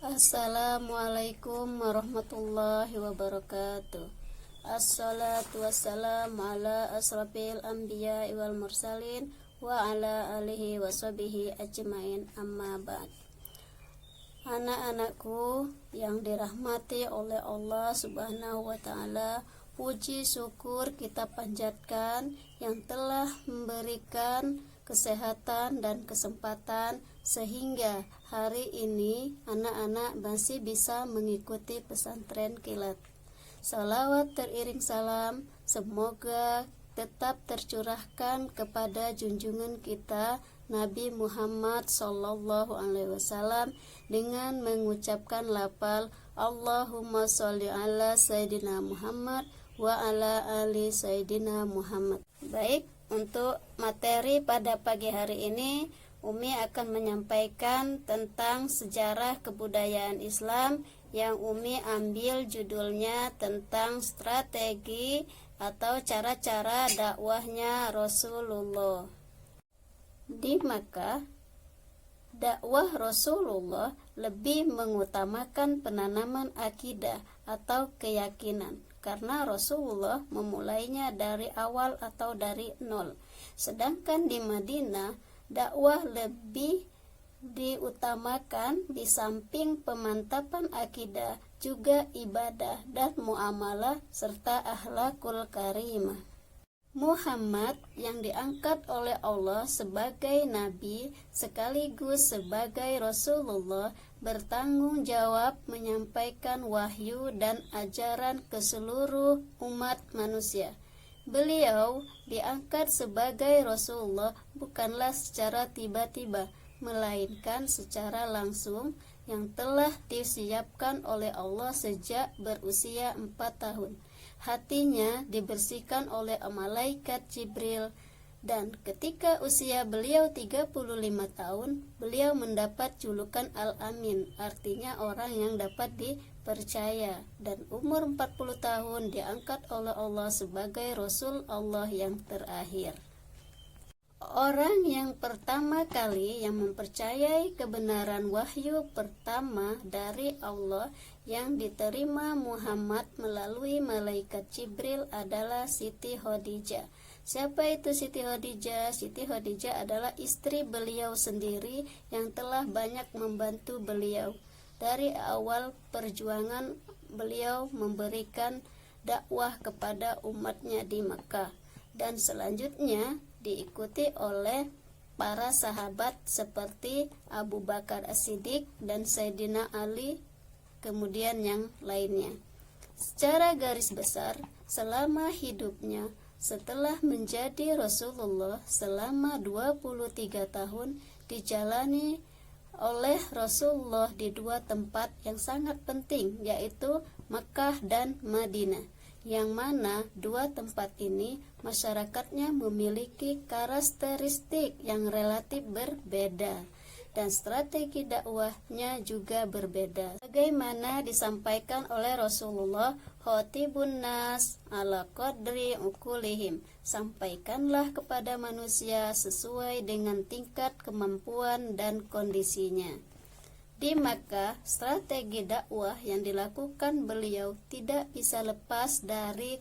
Assalamualaikum warahmatullahi wabarakatuh. Assalatu wassalamu ala asrafil anbiya wal mursalin wa ala alihi wa sahbihi ajmain, amma ba'd. Anak-anakku yang dirahmati oleh Allah Subhanahu wa ta'ala, puji syukur kita panjatkan yang telah memberikan kesehatan dan kesempatan sehingga hari ini anak-anak masih bisa mengikuti pesantren kilat. Salawat teriring salam semoga tetap tercurahkan kepada junjungan kita Nabi Muhammad sallallahu alaihi wasallam dengan mengucapkan lafal Allahumma sholli ala Sayyidina Muhammad wa ala ali Sayyidina Muhammad. Baik, untuk materi pada pagi hari ini, Umi akan menyampaikan tentang sejarah kebudayaan Islam yang Umi ambil judulnya tentang strategi atau cara-cara dakwahnya Rasulullah. Di Makkah, dakwah Rasulullah lebih mengutamakan penanaman akidah atau keyakinan, karena Rasulullah memulainya dari awal atau dari nol. Sedangkan di Madinah, dakwah lebih diutamakan di samping pemantapan akidah, juga ibadah dan muamalah serta akhlakul karimah. Muhammad yang diangkat oleh Allah sebagai nabi sekaligus sebagai Rasulullah bertanggung jawab menyampaikan wahyu dan ajaran ke seluruh umat manusia. Beliau diangkat sebagai Rasulullah bukanlah secara tiba-tiba, melainkan secara langsung yang telah disiapkan oleh Allah sejak berusia 4 tahun. Hatinya dibersihkan oleh malaikat Jibril, dan ketika usia beliau 35 tahun, beliau mendapat julukan Al-Amin, artinya orang yang dapat dipercaya, dan umur 40 tahun diangkat oleh Allah sebagai Rasul Allah yang terakhir. Orang yang pertama kali yang mempercayai kebenaran wahyu pertama dari Allah yang diterima Muhammad melalui malaikat Jibril adalah Siti Khadijah. Siapa itu Siti Khadijah? Siti Khadijah adalah istri beliau sendiri yang telah banyak membantu beliau. Dari awal perjuangan beliau memberikan dakwah kepada umatnya di Makkah, dan selanjutnya diikuti oleh para sahabat seperti Abu Bakar As-Siddiq dan Sayyidina Ali, kemudian yang lainnya. Secara garis besar, selama hidupnya setelah menjadi Rasulullah selama 23 tahun dijalani oleh Rasulullah di dua tempat yang sangat penting, yaitu Makkah dan Madinah, yang mana dua tempat ini masyarakatnya memiliki karakteristik yang relatif berbeda dan strategi dakwahnya juga berbeda. Bagaimana disampaikan oleh Rasulullah, khatibun nas ala qadri ukulihim, sampaikanlah kepada manusia sesuai dengan tingkat kemampuan dan kondisinya. Di Makkah, strategi dakwah yang dilakukan beliau tidak bisa lepas dari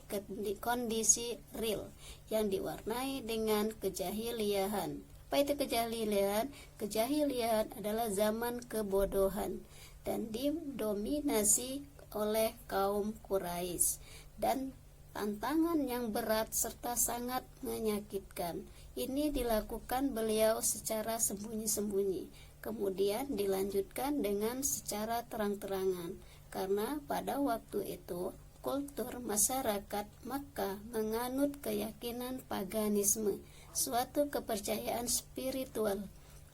kondisi real yang diwarnai dengan kejahiliahan. Apa itu kejahiliahan? Kejahiliahan adalah zaman kebodohan dan didominasi oleh kaum Quraisy, dan tantangan yang berat serta sangat menyakitkan. Ini dilakukan beliau secara sembunyi-sembunyi, kemudian dilanjutkan dengan secara terang-terangan, karena pada waktu itu kultur masyarakat Makkah menganut keyakinan paganisme, suatu kepercayaan spiritual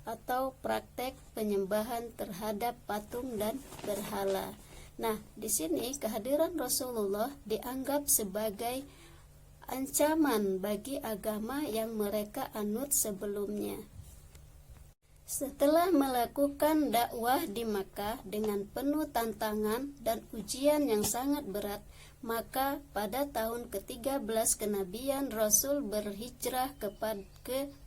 atau praktek penyembahan terhadap patung dan berhala. Nah, di sini kehadiran Rasulullah dianggap sebagai ancaman bagi agama yang mereka anut sebelumnya. Setelah melakukan dakwah di Makkah dengan penuh tantangan dan ujian yang sangat berat, maka pada tahun ke-13 kenabian Rasul berhijrah ke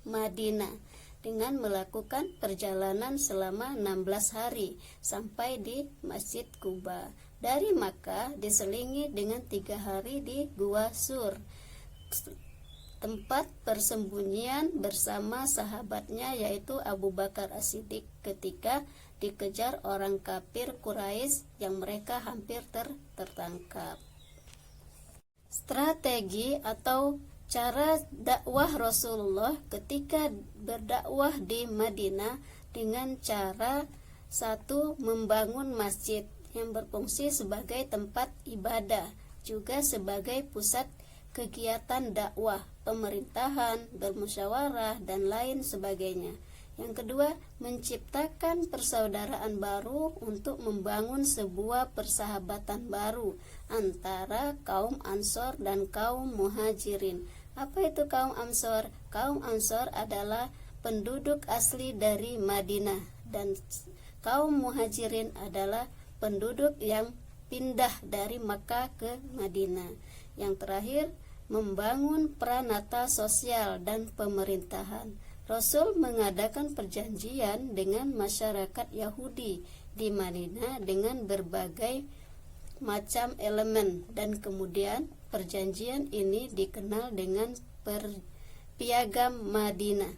Madinah. dengan melakukan perjalanan selama 16 hari sampai di Masjid Quba. Dari Makkah diselingi dengan 3 hari di Gua Sur, tempat persembunyian bersama sahabatnya yaitu Abu Bakar As-Siddiq ketika dikejar orang kafir Quraisy yang mereka hampir tertangkap. Strategi atau cara dakwah Rasulullah ketika berdakwah di Madinah dengan cara satu, membangun masjid yang berfungsi sebagai tempat ibadah, juga sebagai pusat kegiatan dakwah, pemerintahan, bermusyawarah, dan lain sebagainya. Yang kedua, menciptakan persaudaraan baru untuk membangun sebuah persahabatan baru antara kaum Ansor dan kaum Muhajirin. Apa itu kaum Ansor? Kaum Ansor adalah penduduk asli dari Madinah, dan kaum Muhajirin adalah penduduk yang pindah dari Makkah ke Madinah. Yang terakhir, membangun peranata sosial dan pemerintahan. Rasul mengadakan perjanjian dengan masyarakat Yahudi di Madinah dengan berbagai macam elemen, dan kemudian perjanjian ini dikenal dengan Piagam Madinah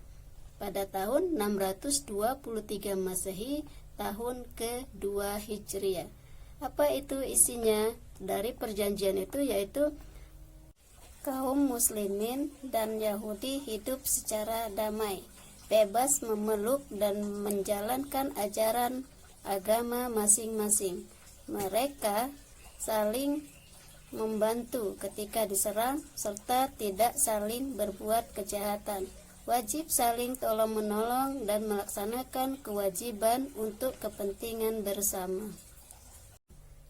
pada tahun 623 Masehi, tahun ke-2 Hijriah. Apa itu isinya dari perjanjian itu? Yaitu kaum muslimin dan Yahudi hidup secara damai, bebas memeluk dan menjalankan ajaran agama masing-masing. Mereka saling membantu ketika diserang serta tidak saling berbuat kejahatan. Wajib saling tolong-menolong dan melaksanakan kewajiban untuk kepentingan bersama.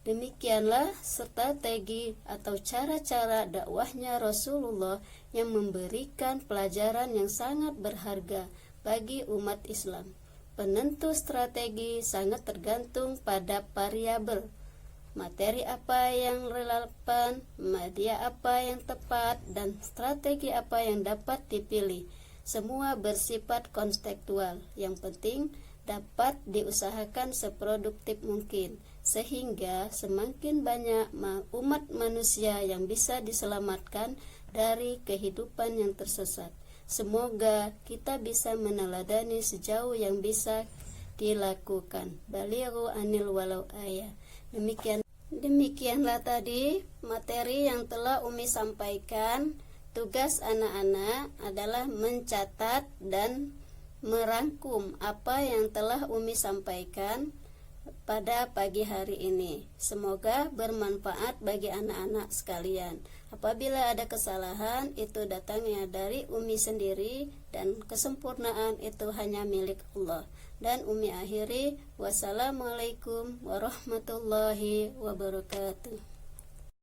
Demikianlah strategi atau cara-cara dakwahnya Rasulullah yang memberikan pelajaran yang sangat berharga bagi umat Islam. Penentu strategi sangat tergantung pada variabel materi apa yang relevan, media apa yang tepat, dan strategi apa yang dapat dipilih. Semua bersifat kontekstual. Yang penting dapat diusahakan seproduktif mungkin, sehingga semakin banyak umat manusia yang bisa diselamatkan dari kehidupan yang tersesat. Semoga kita bisa meneladani sejauh yang bisa dilakukan. Balighu anil walau ayah. Demikianlah tadi materi yang telah Umi sampaikan. Tugas anak-anak adalah mencatat dan merangkum apa yang telah Umi sampaikan pada pagi hari ini. Semoga bermanfaat bagi anak-anak sekalian. Apabila ada kesalahan, itu datangnya dari Umi sendiri, dan kesempurnaan itu hanya milik Allah. Dan Umi akhiri, wassalamualaikum warahmatullahi wabarakatuh.